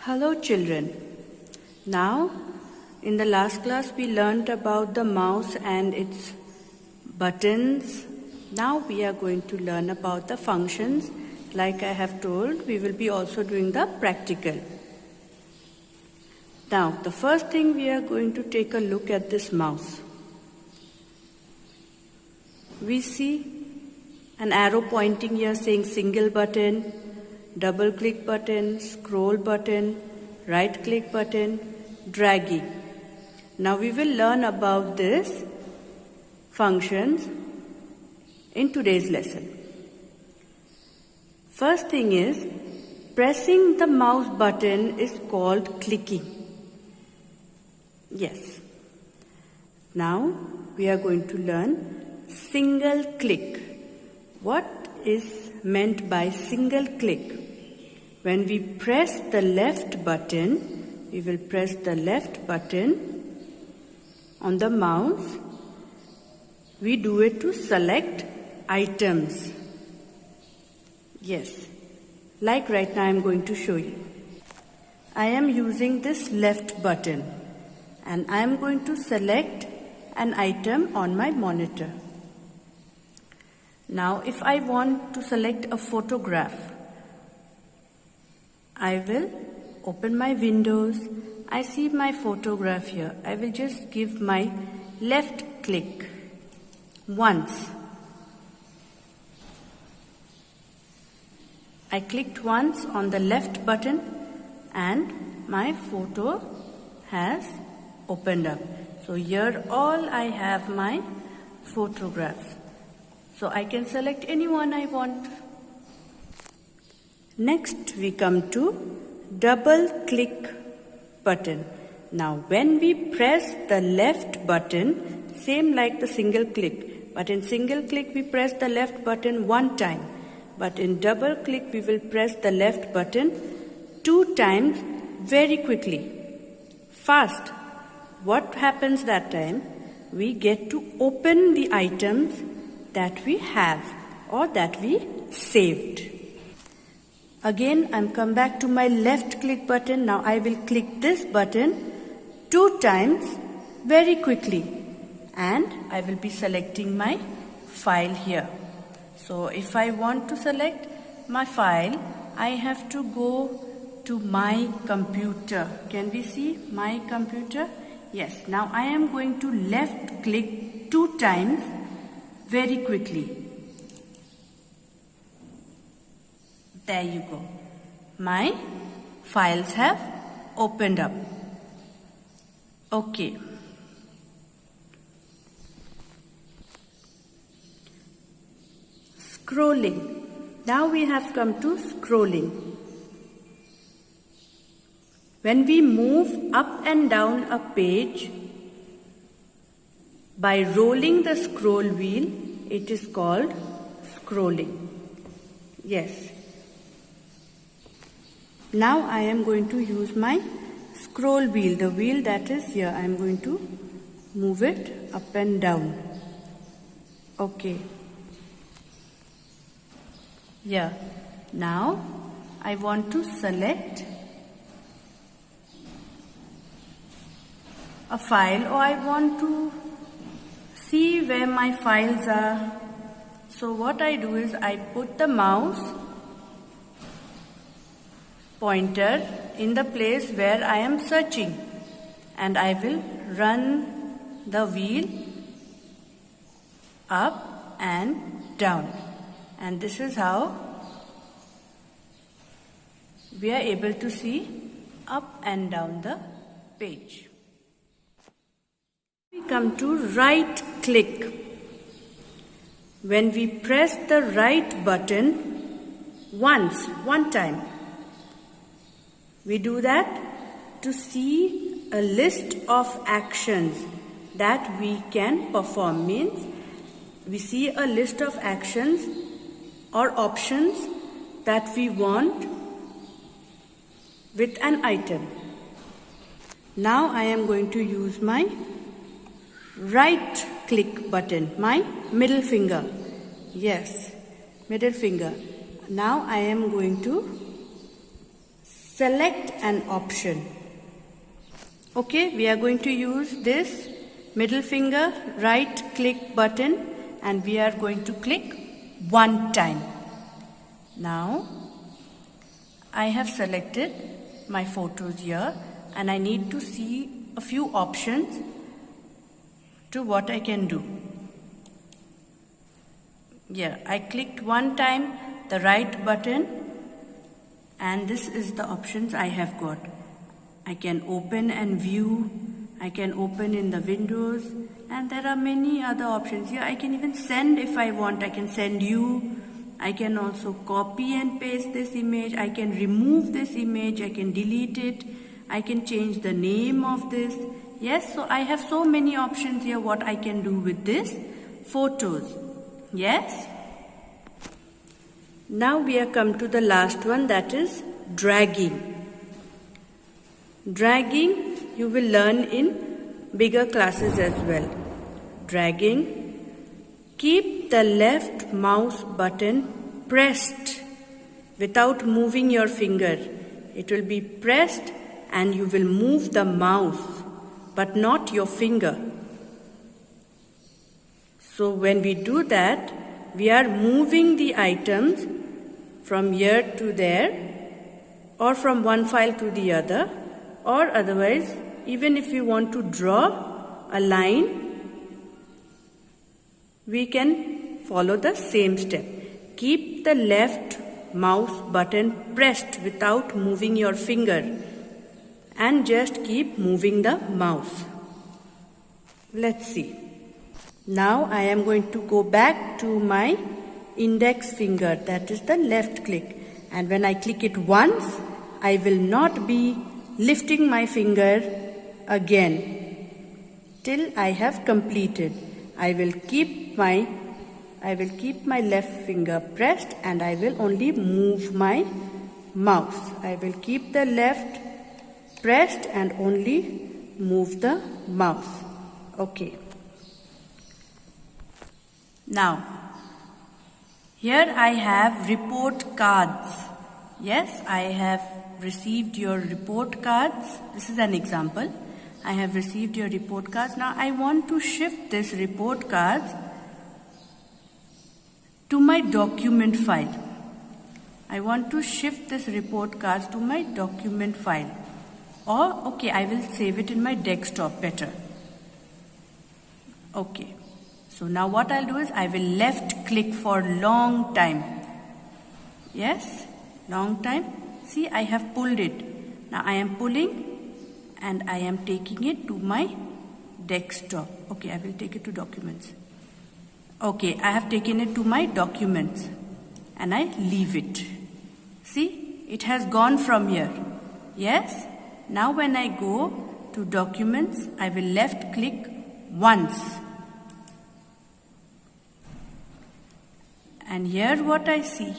Hello children. Now in the last class we learned about the mouse and its buttons. Now we are going to learn about the functions. Like I have told, we will be also doing the practical. Now the first thing, we are going to take a look at this mouse. We see an arrow pointing here saying single button, double click button, scroll button, right click button, dragging. Now we will learn about these functions in today's lesson. First thing is, pressing the mouse button is called clicking. Yes. Now we are going to learn single click. What is meant by single click? When we press the left button, we will press the left button on the mouse. We do it to select items. Yes, like right now I am going to show you. I am using this left button and I am going to select an item on my monitor. Now if I want to select a photograph, I will open my windows. I see my photograph here. I will just give my left click once. I clicked once on the left button and my photo has opened up. So here all I have my photographs. So I can select any one I want. Next we come to double click button. Now when we press the left button, same like the single click, but in single click we press the left button one time, but in double click we will press the left button 2 times very quickly, fast. What happens that time? We get to open the items that we have or that we saved. Again, I'm come back to my left click button. Now I will click this button 2 times very quickly and I will be selecting my file here. So if I want to select my file, I have to go to my computer. Can we see my computer? Yes. Now I am going to left click 2 times very quickly. There you go. My files have opened up. Okay. Scrolling. Now we have come to scrolling. When we move up and down a page by rolling the scroll wheel, it is called scrolling. Yes. Now I am going to use my scroll wheel, the wheel that is here. I am going to move it up and down. Okay. Yeah. Now I want to select a file, or I want to see where my files are. So what I do is I put the mouse pointer in the place where I am searching and I will run the wheel up and down, and this is how we are able to see up and down the page. We come to right click. When we press the right button one time, we do that to see a list of actions that we can perform. Means we see a list of actions or options that we want with an item. Now I am going to use my right click button, my middle finger. Yes, middle finger. Now I am going to select an option. Okay, we are going to use this middle finger right click button and we are going to click one time. Now I have selected my photos here and I need to see a few options to what I can do. Yeah, I clicked one time the right button and this is the options I have got. I can open and view, I can open in the windows, and there are many other options here. I can even send if I want. I can send you. I can also copy and paste this image. I can remove this image. I can delete it. I can change the name of this. Yes, so I have so many options here what I can do with this photos. Yes. Now we have come to the last one, that is dragging. Dragging you will learn in bigger classes as well. Dragging, keep the left mouse button pressed without moving your finger. It will be pressed and you will move the mouse but not your finger. So when we do that, we are moving the items from here to there or from one file to the other, or otherwise even if we want to draw a line, we can follow the same step. Keep the left mouse button pressed without moving your finger and just keep moving the mouse. Let's see. Now I am going to go back to my index finger, that is the left click, and when I click it once, I will not be lifting my finger again till I have completed. I will keep my left finger pressed and I will only move my mouse. I will keep the left pressed and only move the mouse. Okay. Now, here I have report cards. Yes, I have received your report cards. This is an example. I have received your report cards. Now I want to shift this report cards to my document file. I want to shift this report cards to my document file. Or, okay, I will save it in my desktop better. Okay. So now what I'll do is I will left click for long time. Yes, long time. See, I have pulled it. Now I am pulling and I am taking it to my desktop. Okay, I will take it to documents. Okay, I have taken it to my documents and I leave it. See, it has gone from here. Yes, now when I go to documents, I will left click once. And here what I see.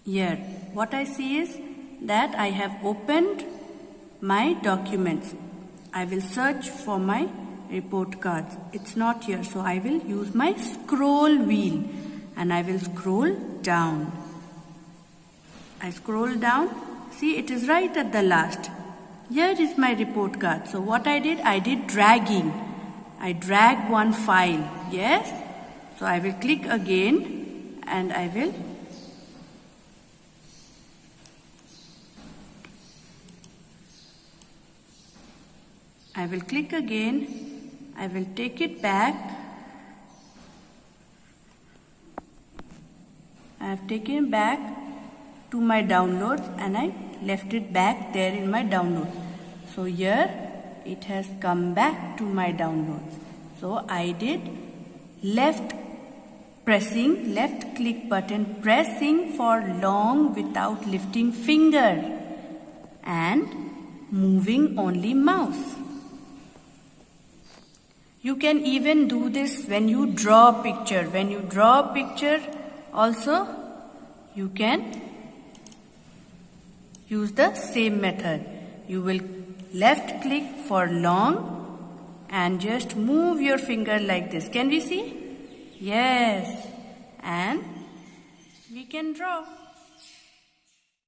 Here what I see is that I have opened my documents. I will search for my report cards. It's not here, so I will use my scroll wheel and I will scroll down. I scroll down. See, it is right at the last. Here is my report card. So what I did dragging. I drag one file. Yes. So I will click again and I will click again. I will take it back. I have taken back to my downloads and I left it back there in my downloads. So here it has come back to my downloads. So I did left click button pressing for long without lifting finger and moving only mouse. You can even do this when you draw a picture. When you draw a picture also you can use the same method. You will left click for long and just move your finger like this. Can we see? Yes. And We can draw.